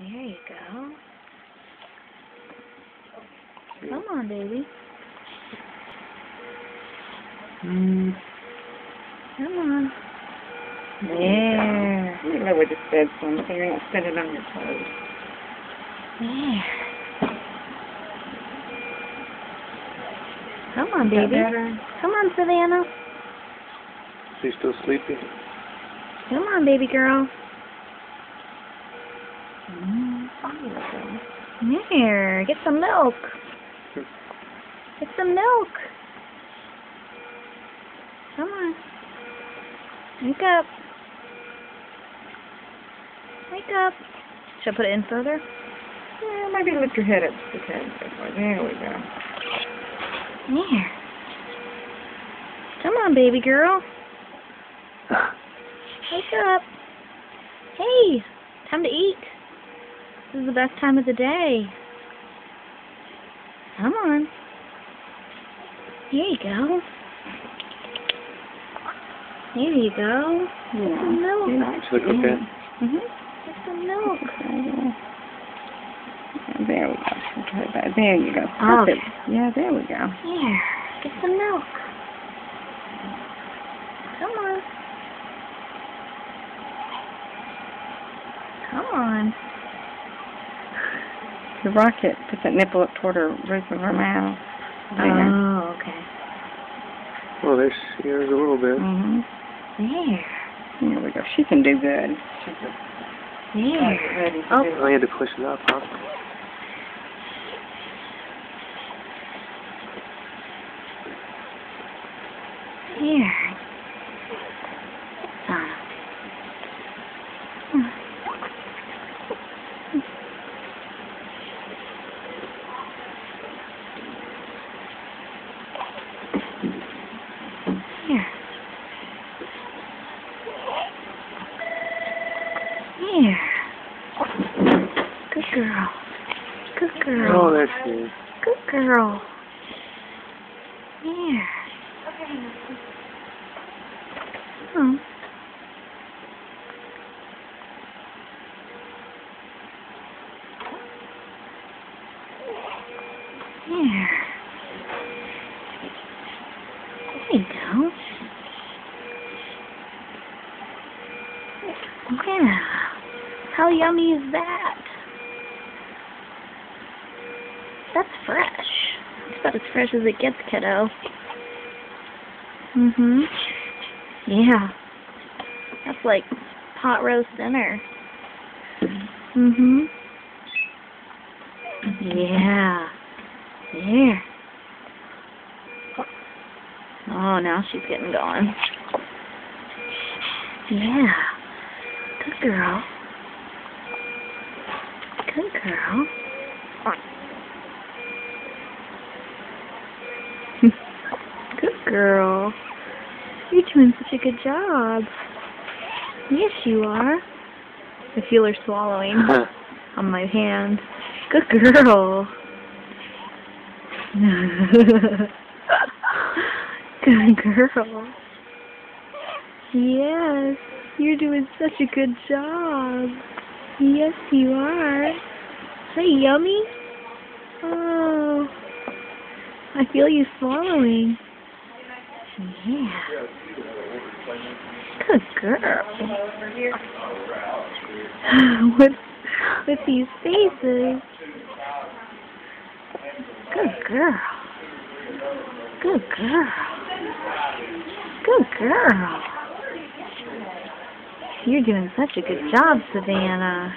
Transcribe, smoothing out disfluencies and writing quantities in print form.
There you go. Come on, baby. Come on. There. You know where the bed's on, so you're not spinning on your toes. There. Come on, baby. Come on, Savannah. She's still sleepy? Come on, baby girl. There. Get some milk. Get some milk. Come on. Wake up. Wake up. Should I put it in further? Yeah, maybe lift your head up to the head. There we go. There. Come on, baby girl. Wake up. Hey, time to eat. This is the best time of the day. Come on. Here you go. Here you go. Get some milk. Should I cook that? Get some milk. There we go. Okay, there you go. Oh, okay. Yeah, there we go. Here. Get some milk. Come on. Come on. The rocket puts that nipple up toward her roof of her mouth. There. Oh, okay. Well, there's a little bit. There. There we go. She can do good. She's There. ready to Oh. do it. I had to push it up, huh? Here. Some. Here. Here. Good girl. Good girl. Oh, there she is. Good girl. Here. Oh. Here. There you go. Yeah. How yummy is that? That's fresh. It's about as fresh as it gets, kiddo. Yeah. That's like pot roast dinner. Yeah. There. Oh, now she's getting going. Yeah. Good girl. Good girl. Good girl. You're doing such a good job. Yes, you are. I feel her swallowing on my hand. Good girl. Good girl. Yes, you're doing such a good job. Yes, you are. Hey, yummy. Oh, I feel you swallowing. Yeah. Good girl. With these faces. Good girl. Good girl. Good girl. You're doing such a good job, Savannah.